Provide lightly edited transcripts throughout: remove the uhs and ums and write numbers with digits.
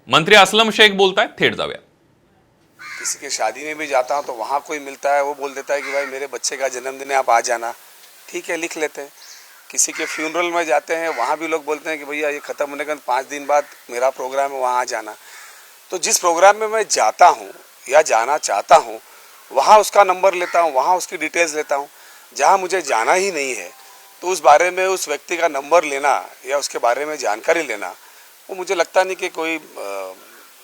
मंत्री असलम शेख बोलतायत, थेट जाऊया। किसी के शादी में भी जाता हूँ तो वहाँ कोई मिलता है, वो बोल देता है कि भाई मेरे बच्चे का जन्मदिन है, आप आ जाना। ठीक है, लिख लेते हैं। किसी के फ्यूनरल में जाते हैं, वहाँ भी लोग बोलते हैं कि भैया ये ख़त्म होने के 5 दिन बाद मेरा प्रोग्राम है, वहाँ आ जाना। तो जिस प्रोग्राम में मैं जाता हूँ या जाना चाहता हूँ, वहाँ उसका नंबर लेता हूँ, वहाँ उसकी डिटेल्स लेता हूँ। जहाँ मुझे जाना ही नहीं है तो उस बारे में उस व्यक्ति का नंबर लेना या उसके बारे में जानकारी लेना, वो मुझे लगता नहीं कि कोई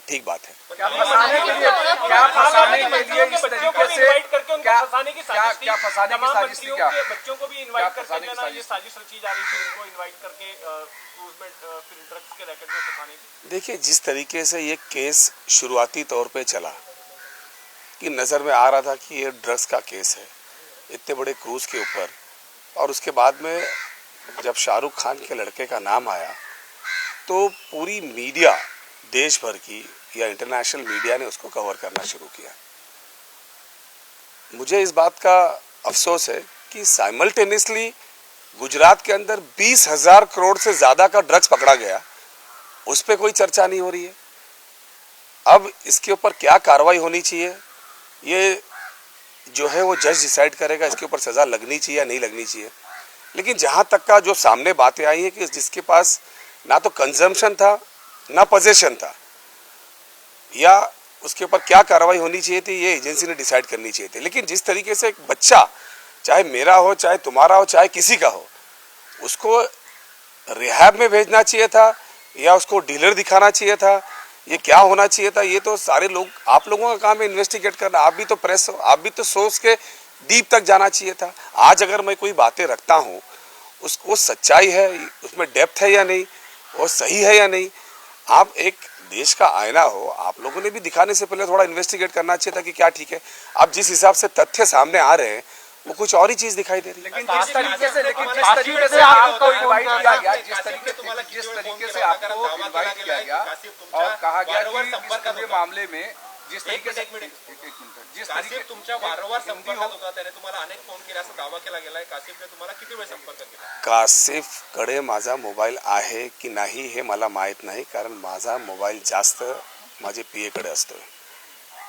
ठीक बात है। क्या फंसाने के लिए इस तरीके से क्या फंसाने की साजिश थी? क्या बच्चों को भी इनवाइट करके जाना, ये साजिश रची जा रही थी उनको इनवाइट करके क्रूज में फिर ड्रग्स के रैकेट में फंसाने की? देखिए, जिस तरीके से ये केस शुरुआती तौर पे चला कि नज़र में आ रहा था कि ये ड्रग्स का केस है इतने बड़े क्रूज के ऊपर, और उसके बाद में जब शाहरुख खान के लड़के का नाम आया तो पूरी मीडिया, देश भर की या इंटरनेशनल मीडिया ने उसको कवर करना शुरू किया। मुझे इस बात का अफसोस है कि साइमल्टेनियसली गुजरात के अंदर 20,000 करोड़ से ज़्यादा का ड्रग्स पकड़ा गया, उस पर कोई चर्चा नहीं हो रही है। अब इसके ऊपर क्या कार्रवाई होनी चाहिए, ये जो है वो जज डिसाइड करेगा, इसके ऊपर सज़ा लगनी चाहिए या नहीं लगनी चाहिए। लेकिन जहाँ तक का जो सामने बातें आई हैं कि जिसके पास ना तो कंजम्पशन था ना पोजेशन था, या उसके ऊपर क्या कार्रवाई होनी चाहिए थी, ये एजेंसी ने डिसाइड करनी चाहिए थी। लेकिन जिस तरीके से एक बच्चा, चाहे मेरा हो, चाहे तुम्हारा हो, चाहे किसी का हो, उसको रिहैब में भेजना चाहिए था या उसको डीलर दिखाना चाहिए था, ये क्या होना चाहिए था, ये तो सारे लोग, आप लोगों का काम है इन्वेस्टिगेट करना। आप भी तो प्रेस हो, आप भी तो सोच के डीप तक जाना चाहिए था। आज अगर मैं कोई बातें रखता हूँ, उसको सच्चाई है, उसमें डेप्थ है या नहीं, वो सही है या नहीं, आप एक देश का आईना हो, आप लोगों ने भी दिखाने से पहले थोड़ा इन्वेस्टिगेट करना चाहिए था कि क्या ठीक है। अब जिस हिसाब से तथ्य सामने आ रहे हैं वो कुछ और ही चीज दिखाई दे रही है। लेकिन जिस तरीके से आपको इनवाइट किया गया, जिस तरीके से आपको इनवाइट किया गया और कहा गया कि इस पूरे मामले में जिस तरीके से जिस तरीके तुमच्या वारंवार संपर्कात होता, त्याने तुम्हाला अनेक फोन केले असा दावा केला गेलाय। कासिफने तुम्हाला किती वेळ संपर्क केला? कासिफकडे माझा मोबाईल आहे की नाही हे मला माहीत नाही, कारण माझा मोबाईल जास्त माझे पीएकडे असतोय।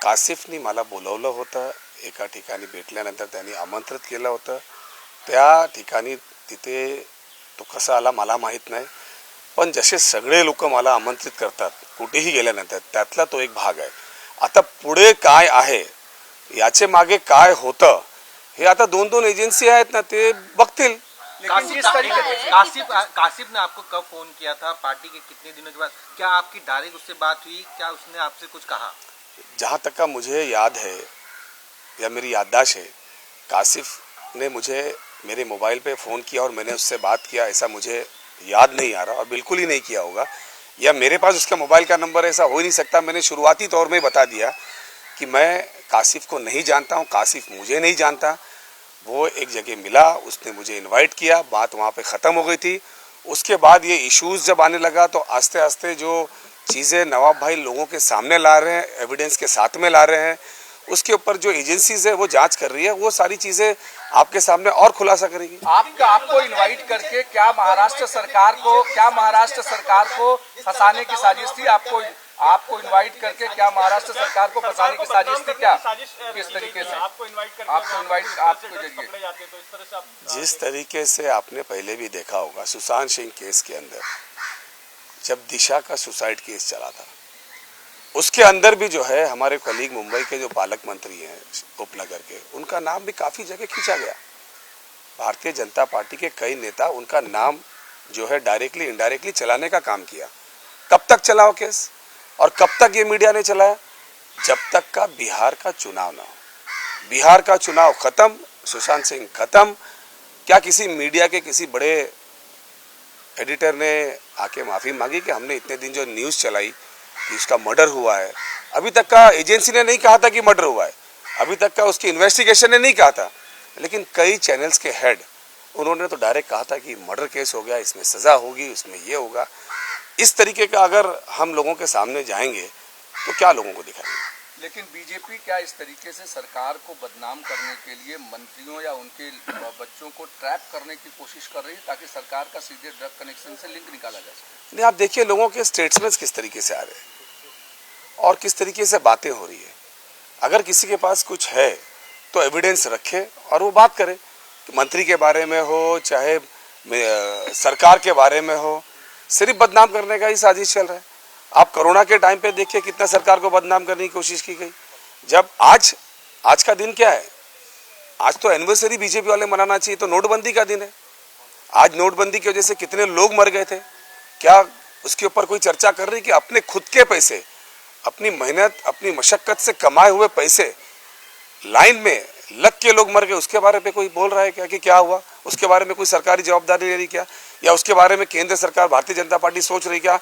कासिफनी मला बोलवलं होतं, एका ठिकाणी भेटल्यानंतर त्यांनी आमंत्रित केलं होतं। त्या ठिकाणी तिथे तो कसा आला मला माहीत नाही, पण जसे सगळे लोक मला आमंत्रित करतात कुठेही गेल्यानंतर, त्यातला तो एक भाग आहे। आता पुढे काय आहे, याचे मागे काय होतं, हे आता दोन दोन एजेंसी आहेत ना, ते बघतील। लेकिन जिस तरीके से कासिफ ने आपको कब फोन किया था, पार्टी के कितने दिनों के बाद, क्या आपकी डायरेक्ट उससे बात हुई, क्या उसने आपसे कुछ कहा? जहाँ तक का मुझे याद है या मेरी याददाश्त है, कासिफ ने मुझे मेरे मोबाइल पे फ़ोन किया और मैंने उससे बात किया, ऐसा मुझे याद नहीं आ रहा, और बिल्कुल ही नहीं किया होगा, या मेरे पास उसका मोबाइल का नंबर ऐसा हो ही नहीं सकता। मैंने शुरुआती तौर में बता दिया कि मैं कासिफ को नहीं जानता हूँ, कासिफ मुझे नहीं जानता। वो एक जगह मिला, उसने मुझे इनवाइट किया, बात वहाँ पे ख़त्म हो गई थी। उसके बाद ये इश्यूज़ जब आने लगा तो आस्ते आस्ते जो चीज़ें नवाब भाई लोगों के सामने ला रहे हैं, एविडेंस के साथ में ला रहे हैं, उसके ऊपर जो एजेंसीज है वो जांच कर रही है, वो सारी चीज़ें आपके सामने और खुलासा करेगी। आपको इनवाइट करके क्या महाराष्ट्र सरकार को फंसाने की साजिश थी? आपको इनवाइट करके क्या महाराष्ट्र सरकार को फंसाने की साजिश थी? क्या किस तरीके से आपको इनवाइट जिस तरीके से आपने पहले भी देखा होगा, सुशांत सिंह केस के अंदर जब दिशा का सुसाइड केस चला था, उसके अंदर भी जो है हमारे कलीग मुंबई के जो पालक मंत्री हैं उपनगर के, उनका नाम भी काफ़ी जगह खींचा गया। भारतीय जनता पार्टी के कई नेता उनका नाम जो है डायरेक्टली इनडायरेक्टली चलाने का काम किया। कब तक चलाओ केस, और कब तक ये मीडिया ने चलाया? जब तक का बिहार का चुनाव ना हो। बिहार का चुनाव खत्म, सुशांत सिंह खत्म, क्या किसी मीडिया के किसी बड़े एडिटर ने आके माफ़ी मांगी कि हमने इतने दिन जो न्यूज़ चलाई कि उसका मर्डर हुआ है? अभी तक का एजेंसी ने नहीं कहा था कि मर्डर हुआ है, अभी तक का उसकी इन्वेस्टिगेशन ने नहीं कहा था, लेकिन कई चैनल्स के हेड उन्होंने तो डायरेक्ट कहा था कि मर्डर केस हो गया, इसमें सज़ा होगी, इसमें ये होगा। इस तरीके का अगर हम लोगों के सामने जाएंगे तो क्या लोगों को दिखाएंगे? लेकिन बीजेपी क्या इस तरीके से सरकार को बदनाम करने के लिए मंत्रियों या उनके बच्चों को ट्रैप करने की कोशिश कर रही है ताकि सरकार का सीधे ड्रग कनेक्शन से लिंक निकाला जा सके? नहीं, आप देखिए लोगों के स्टेटमेंट्स किस तरीके से आ रहे हैं। और किस तरीके से बातें हो रही है। अगर किसी के पास कुछ है तो एविडेंस रखे और वो बात करे, मंत्री के बारे में हो चाहे सरकार के बारे में हो, सिर्फ बदनाम करने का ही साजिश चल रहा है। आप कोरोना के टाइम पे देखिए कितना सरकार को बदनाम करने की कोशिश की गई। जब आज का दिन क्या है, आज तो एनिवर्सरी बीजेपी वाले मनाना चाहिए, तो नोटबंदी का दिन है। आज नोटबंदी की वजह से कितने लोग मर गए थे, क्या उसके ऊपर कोई चर्चा कर रही कि अपने खुद के पैसे, अपनी मेहनत, अपनी मशक्कत से कमाए हुए पैसे लाइन में लग के लोग मर गए, उसके बारे में कोई बोल रहा है क्या कि क्या हुआ? उसके बारे में कोई सरकारी जवाबदारी ले रही क्या? या उसके बारे में केंद्र सरकार भारतीय जनता पार्टी सोच रही क्या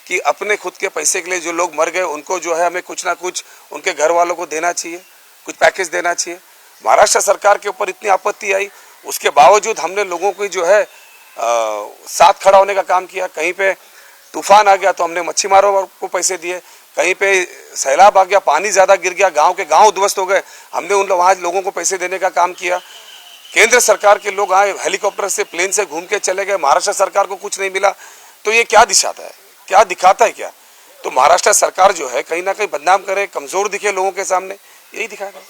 कि अपने खुद के पैसे के लिए जो लोग मर गए उनको जो है हमें कुछ ना कुछ उनके घर वालों को देना चाहिए, कुछ पैकेज देना चाहिए। महाराष्ट्र सरकार के ऊपर इतनी आपत्ति आई, उसके बावजूद हमने लोगों को जो है साथ खड़ा होने का काम किया। कहीं पे तूफान आ गया तो हमने मच्छीमारों को पैसे दिए, कहीं पे सैलाब आ गया, पानी ज़्यादा गिर गया, गांव के गांव उद्ध्वस्त हो गए, हमने वहाँ लोगों को पैसे देने का काम किया। केंद्र सरकार के लोग आए, हेलीकॉप्टर से प्लेन से घूम के चले गए, महाराष्ट्र सरकार को कुछ नहीं मिला। तो ये क्या दिखाता है, क्या दिखाता है क्या? तो महाराष्ट्र सरकार जो है कहीं ना कहीं बदनाम करे, कमजोर दिखे लोगों के सामने, यही दिखाता है।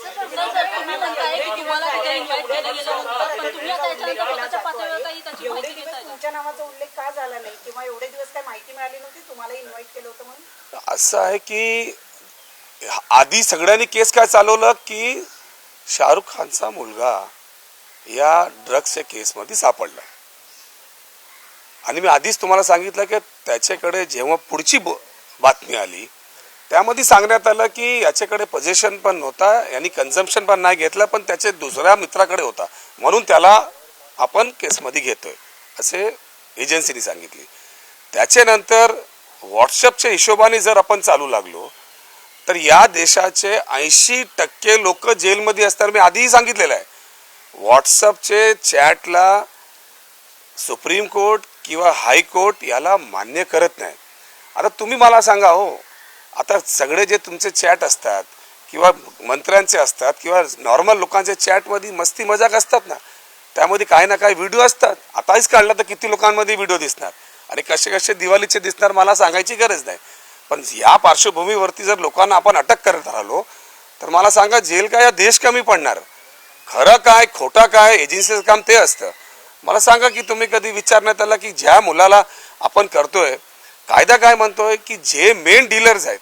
तुमच्या नावाचा उल्लेख का झाला नाही किंवा एवढे दिवस काय माहिती मिळाली नव्हती तुम्हाला इन्व्हाइट केलं होतं म्हणून? असं आहे की आधी सगळ्यांनी केस काय चालवलं की शाहरुख खानचा मुलगा या ड्रग्सच्या केसमध्ये सापडला आणि मी आधीच तुम्हाला सांगितलं की त्याच्याकडे जेव्हा पुढची बातमी आली त्यामध्ये सांगण्यात आलं की याच्याकडे पोझिशन पण नव्हता, यांनी कन्झम्पशन पण नाही घेतलं, पण त्याचे दुसऱ्या मित्राकडे होता म्हणून त्याला आपण केसमध्ये घेतोय असे एजन्सीने सांगितली। त्याच्यानंतर व्हॉट्सअपच्या हिशोबाने जर आपण चालू लागलो तर या देशाचे 80% लोक जेलमध्ये असतात। मी आधीही सांगितलेलं आहे, व्हॉट्सअपचे चॅटला सुप्रीम कोर्ट किंवा हायकोर्ट याला मान्य करत नाही। आता तुम्ही मला सांगा हो, आता सगळे जे तुमचे चॅट असतात किंवा मंत्र्यांचे असतात किंवा नॉर्मल लोकांचे चॅटमध्ये मस्ती मजाक असतात ना, त्यामध्ये काही ना काही व्हिडिओ असतात। आताच काढला तर किती लोकांमध्ये व्हिडिओ दिसणार आणि कसे कसे दिवाळीचे दिसणार मला सांगायची गरज नाही। पण या पार्श्वभूमीवरती जर लोकांना आपण अटक करत राहिलो तर मला सांगा जेल का या देश कमी पडणार? खरं काय खोटा काय एजन्सीचं काम ते असतं। मला सांगा की तुम्ही कधी विचारण्यात आला की ज्या मुलाला आपण करतोय, कायदा काय म्हणतोय की जे मेन डीलर्स आहेत,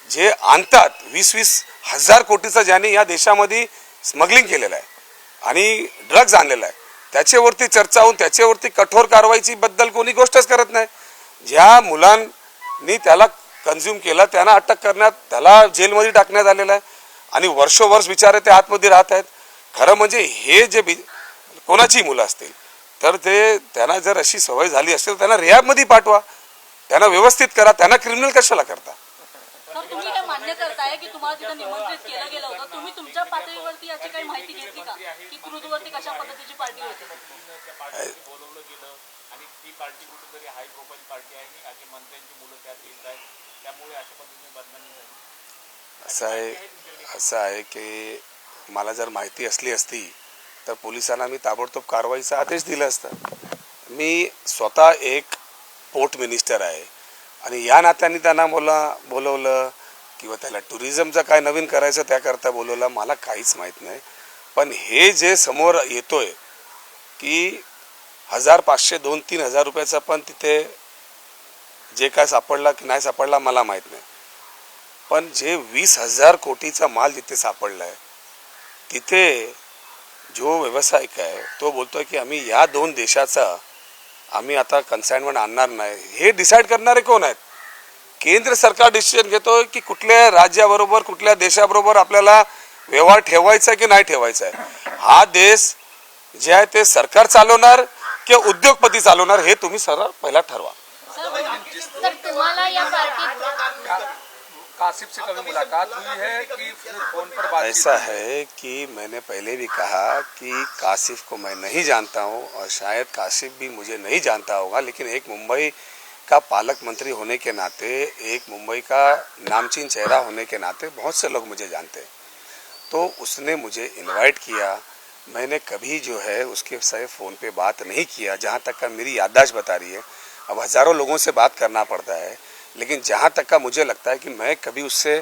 जे आणतात 20-20 हजार कोटीचा ज्याने या देशामध्ये स्मगलिंग केलेलं आहे आणि ड्रग्ज आणलेला आहे, त्याच्यावरती चर्चा होऊन त्याच्यावरती कठोर कारवाईची बद्दल कोणी गोष्टच करत नाही। ज्या मुलांनी त्याला कंझ्युम केला त्यांना अटक करण्यात, त्याला जेलमध्ये टाकण्यात आलेलं आहे आणि वर्षोवर्ष बिचारे ते आतमध्ये राहत आहेत। खरं म्हणजे हे जे कोणाची मुलं असतील तर ते त्यांना जर अशी सवय झाली असेल त्यांना रिहॅबमध्ये पाठवा, त्यांना व्यवस्थित करा, त्यांना क्रिमिनल कशाला करता? तर तुम्ही काय मान्य करताय की तुम्हाला तिथे निमंत्रित केलं गेलं होतं, तुम्ही तुमच्या पातळीवरती याची काही माहिती घेतली का की क्रूजवरती कशा पद्धतीची पार्टी होती? बोलवलं गेलं आणि ती पार्टी कुठेतरी हाय प्रोफाईल पार्टी आहे आणि आधी मंत्र्यांची मुलं त्यात येत आहेत, त्यामुळे अशा पद्धतीने बदनामी झाली। असं आहे की मला जर माहिती असली असती तर पोलिसांना मी ताबडतोब कारवाईचा आदेश दिला असता। मी स्वतः एक पोर्ट मिनिस्टर आहे आणि या नात्याने त्यांना बोलवलं किंवा त्याला टुरिझमचं काय नवीन करायचं त्याकरता बोलवलं मला काहीच माहीत नाही। पण हे जे समोर येतोय की 1500, 2-3 हजार रुपयाचा पण तिथे जे काय सापडला की नाही सापडला मला माहीत नाही, पण जे 20,000 कोटीचा माल जिथे सापडला आहे तिथे जो व्यावसायिक आहे तो बोलतोय की आम्ही या 2 देशाचा आम्ही आता कन्साइनमेंट आणणार नाही। हे डिसाईड करणारे कोण आहेत? केंद्र सरकार डिसिजन घेतोय की कुठल्या राज्याबरोबर कुठल्या देशाबरोबर आपल्याला व्यवहार ठेवायचा की नाही ठेवायचा आहे। हा देश जे आहे ते सरकार चालवणार की उद्योगपती चालवणार हे तुम्ही सरळ पहिला ठरवा। सर तुम्हाला या पार्टी कासिफ से कभी मुलाकात हुई है कि फोन पर बातचीत? ऐसा है कि मैंने पहले भी कहा कि कासिफ को मैं नहीं जानता हूँ और शायद कासिफ भी मुझे नहीं जानता होगा, लेकिन एक मुंबई का पालक मंत्री होने के नाते, एक मुंबई का नामचीन चेहरा होने के नाते बहुत से लोग मुझे जानते हैं। तो उसने मुझे इनवाइट किया, मैंने कभी जो है उसके से फ़ोन पे बात नहीं किया, जहाँ तक का मेरी याददाश्त बता रही है। अब हज़ारों लोगों से बात करना पड़ता है, लेकिन जहाँ तक का मुझे लगता है कि मैं कभी उससे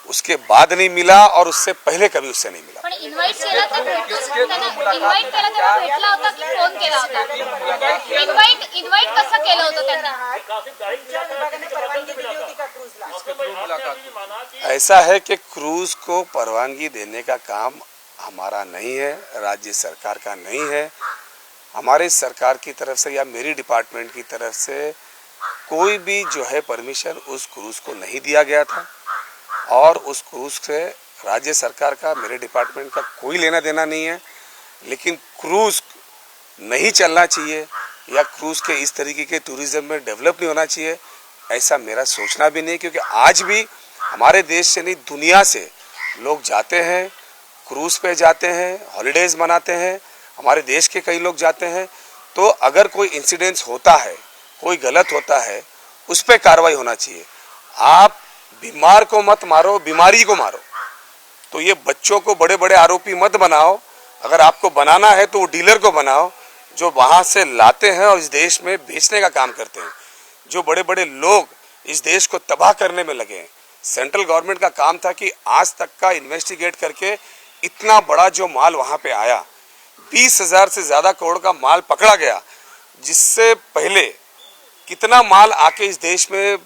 उसके बाद नहीं मिला और उससे पहले कभी उससे नहीं मिला। पण इन्व्हाइट केला तर इन्व्हाइट केला तेव्हा भेटला होता की फोन केला होता? इन्व्हाइट कसं केलं होतं त्यांनी? विभागाने परवानगी दिली होती का क्रूजला? ऐसा है कि क्रूज को परवानगी देने का काम हमारा नहीं है, राज्य सरकार का नहीं है। हमारी सरकार की तरफ से या मेरी डिपार्टमेंट की तरफ से कोई भी जो है परमिशन उस क्रूज को नहीं दिया गया था और उस क्रूज से राज्य सरकार का मेरे डिपार्टमेंट का कोई लेना देना नहीं है। लेकिन क्रूज नहीं चलना चाहिए या क्रूज के इस तरीके के टूरिज्म में डेवलप नहीं होना चाहिए, ऐसा मेरा सोचना भी नहीं, क्योंकि आज भी हमारे देश से नहीं दुनिया से लोग जाते हैं, क्रूज पे जाते हैं, हॉलीडेज मनाते हैं, हमारे देश के कई लोग जाते हैं। तो अगर कोई इंसिडेंस होता है, कोई गलत होता है, उस पर कार्रवाई होना चाहिए। आप बीमार को मत मारो, बीमारी को मारो। तो ये बच्चों को बड़े बड़े आरोपी मत बनाओ। अगर आपको बनाना है तो वो डीलर को बनाओ जो वहां से लाते हैं और इस देश में बेचने का काम करते हैं। जो बड़े बड़े लोग इस देश को तबाह करने में लगे हैं। सेंट्रल गवर्नमेंट का काम था कि आज तक का इन्वेस्टिगेट करके इतना बड़ा जो माल वहां पे आया, 20,000 से ज्यादा करोड़ का माल पकड़ा गया, जिससे पहले कितना माल आके इस देश में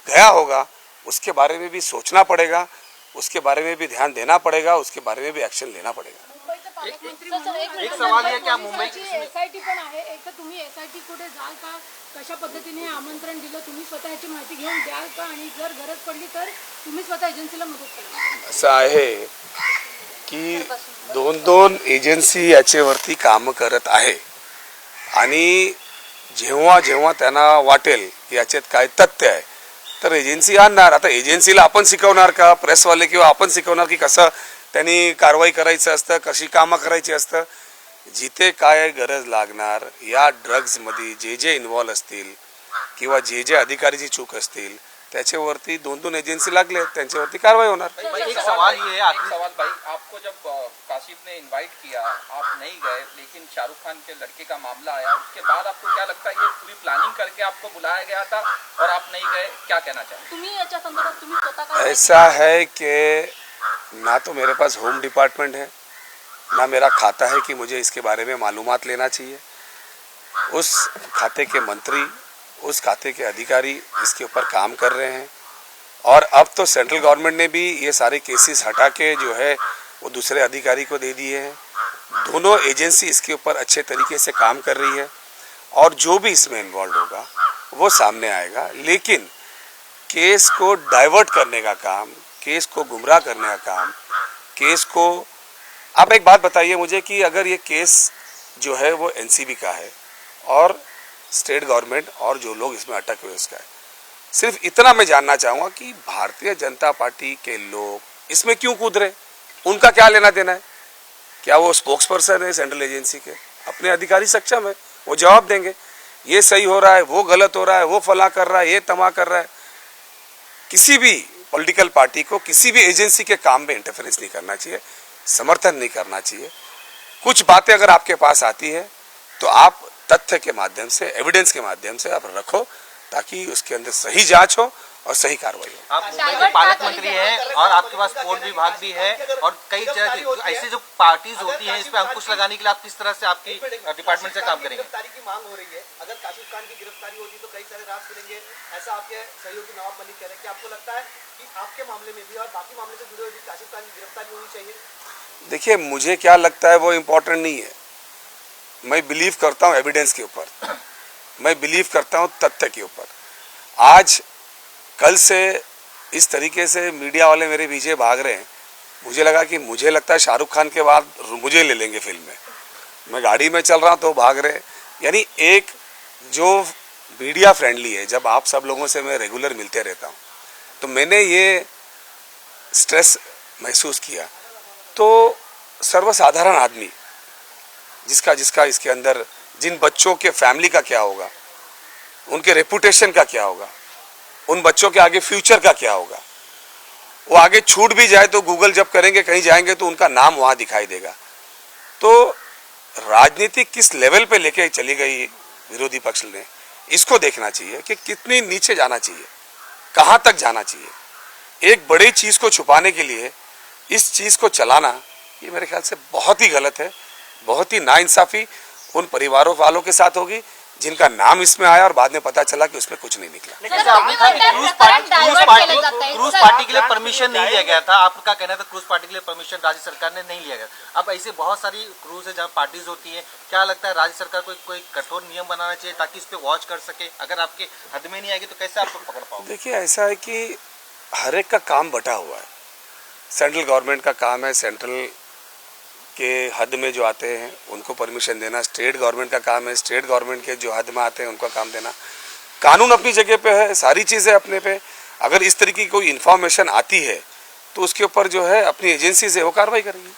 गया होगा, उसके बारे में भी सोचना पड़ेगा, उसके बारे में भी ध्यान देना पड़ेगा, उसके बारे में भी एक्शन लेना पड़ेगा। एक सवाल है, क्या मुंबई एसआयटी पण आहे, एक तर तुम्ही एसआयटी कुठे जाल का, कशा पद्धतीने आमंत्रण दिलं, तुम्ही स्वतः याची माहिती घेऊन द्याल का, आणि जर गरज पडली तर तुम्ही स्वतः एजन्सीला मदत कराल? असं आहे की दोन एजन्सी याच्यावरती काम करत आहे आणि जेव्हा जेव्हा त्यांना वाटेल की याच्यात काय तथ्य आहे तर एजन्सी आणणार। आता एजन्सीला आपण शिकवणार का, प्रेसवाले किंवा आपण शिकवणार की कसं त्यांनी कारवाई करायचं असतं, कशी कामं करायची असतं? जिथे काय गरज लागणार या ड्रग्जमध्ये जे जे इन्व्हॉल्व असतील किंवा जे जे अधिकारीची चूक असतील त्याच्यावरती दोन एजन्सी लागले, त्यांच्यावरती कारवाई होणार। एक सवाल ये है, आखिरी सवाल भाई, आपको जब काशिफ ने इनवाइट किया आप नहीं गए, लेकिन शाहरुख खान के लड़के का मामला आया, उसके बाद आपको क्या लगता है ये पूरी प्लानिंग करके आपको बुलाया गया था और आप नहीं गए, क्या कहना चाहेंगे? तुम्ही याच्या संदर्भात तुम्ही स्वतः काय ऐसा है कि ना तो मेरे पास होम डिपार्टमेंट है, ना मेरा खाता है कि मुझे इसके बारे में मालूमात लेना चाहिए। उस खाते के मंत्री, उस खाते के अधिकारी इसके ऊपर काम कर रहे हैं और अब तो सेंट्रल गवर्नमेंट ने भी ये सारे केसेस हटा के जो है वो दूसरे अधिकारी को दे दिए हैं। दोनों एजेंसी इसके ऊपर अच्छे तरीके से काम कर रही है और जो भी इसमें इन्वॉल्व होगा वो सामने आएगा। लेकिन केस को डाइवर्ट करने का काम, केस को गुमराह करने का काम, केस को, आप एक बात बताइए मुझे कि अगर ये केस जो है वो एनसीबी का है और स्टेट गवर्नमेंट और जो लोग इसमें अटक हुए उसका है, सिर्फ इतना मैं जानना चाहूँगा कि भारतीय जनता पार्टी के लोग इसमें क्यों कूद रहे, उनका क्या लेना देना है? क्या वो स्पोक्स पर्सन है सेंट्रल एजेंसी के? अपने अधिकारी सक्षम है, वो जवाब देंगे ये सही हो रहा है, वो गलत हो रहा है, वो फला कर रहा है, ये तमा कर रहा है। किसी भी पॉलिटिकल पार्टी को किसी भी एजेंसी के काम में इंटरफेरेंस नहीं करना चाहिए, समर्थन नहीं करना चाहिए। कुछ बातें अगर आपके पास आती है तो आप तथ्य के माध्यम से, एविडेंस के माध्यम से आप रखो ताकि उसके अंदर सही जांच हो और सही कार्रवाई हो। आप मुंबई के पालक मंत्री हैं और आपके पास पोर्ट विभाग भी है और कई तरह ऐसी जो पार्टीज होती हैं इस पर अंकुश लगाने के लिए आप किस तरह से आपकी डिपार्टमेंट से काम करेंगे? गिरफ्तारी की मांग हो रही है, अगर काशिफ खान की गिरफ्तारी होती तो कई सारे राज खुलेंगे, ऐसा आपके सहयोगी नवाब मलिक कह रहे हैं। क्या आपको लगता है कि आपके मामले में भी और बाकी मामले से जुड़े हुए भी काशिफ खान की गिरफ्तारी होनी चाहिए? देखिए, मुझे क्या लगता है वो इम्पोर्टेंट नहीं है। मैं बिलीव करता हूँ एविडेंस के ऊपर, मैं बिलीव करता हूँ तथ्य के ऊपर। आज कल से इस तरीके से मीडिया वाले मेरे पीछे भाग रहे हैं, मुझे लगता है शाहरुख खान के बाद मुझे ले लेंगे फिल्म में। मैं गाड़ी में चल रहा हूँ तो भाग रहे हैं। यानी एक जो मीडिया फ्रेंडली है, जब आप सब लोगों से मैं रेगुलर मिलते रहता हूँ तो मैंने ये स्ट्रेस महसूस किया। तो सर्वसाधारण आदमी जिसका इसके अंदर, जिन बच्चों के फैमिली का क्या होगा, उनके रेपुटेशन का क्या होगा, उन बच्चों के आगे फ्यूचर का क्या होगा, वो आगे छूट भी जाए तो गूगल जब करेंगे कहीं जाएंगे तो उनका नाम वहां दिखाई देगा। तो राजनीति किस लेवल पे लेके चली गई विरोधी पक्ष ने, इसको देखना चाहिए कि कितनी नीचे जाना चाहिए। कहाँ तक जाना चाहिए। एक बड़ी चीज को छुपाने के लिए इस चीज को चलाना, ये मेरे ख्याल से बहुत ही गलत है, बहुत ही नाइंसाफी उन परिवारों वालों के साथ होगी जिनका नाम इसमें आया और बाद में पता चला कि उसमें कुछ नहीं निकला। लेकिन आपने कहा कि क्रूज पार्टी के लिए परमिशन नहीं लिया गया था, आपका कहना था क्रूज पार्टी के लिए परमिशन राज्य सरकार ने नहीं लिया गया। अब ऐसे बहुत सारी क्रूज है जहाँ पार्टीज होती है, क्या लगता है राज्य सरकार को कोई कठोर नियम बनाना चाहिए ताकि इस पे वॉच कर सके? अगर आपके हद में नहीं आएगी तो कैसे आप पकड़ पाओगे? देखिए, ऐसा है कि हर एक का काम बटा हुआ है। सेंट्रल गवर्नमेंट का काम है सेंट्रल के हद में जो आते हैं उनको परमिशन देना, स्टेट गवर्नमेंट का काम है स्टेट गवर्नमेंट के जो हद में आते हैं उनको काम देना। कानून अपनी जगह पे है, सारी चीज़ें अपने पे। अगर इस तरीके की कोई इन्फॉर्मेशन आती है तो उसके ऊपर जो है अपनी एजेंसी से वो कार्रवाई करेगी।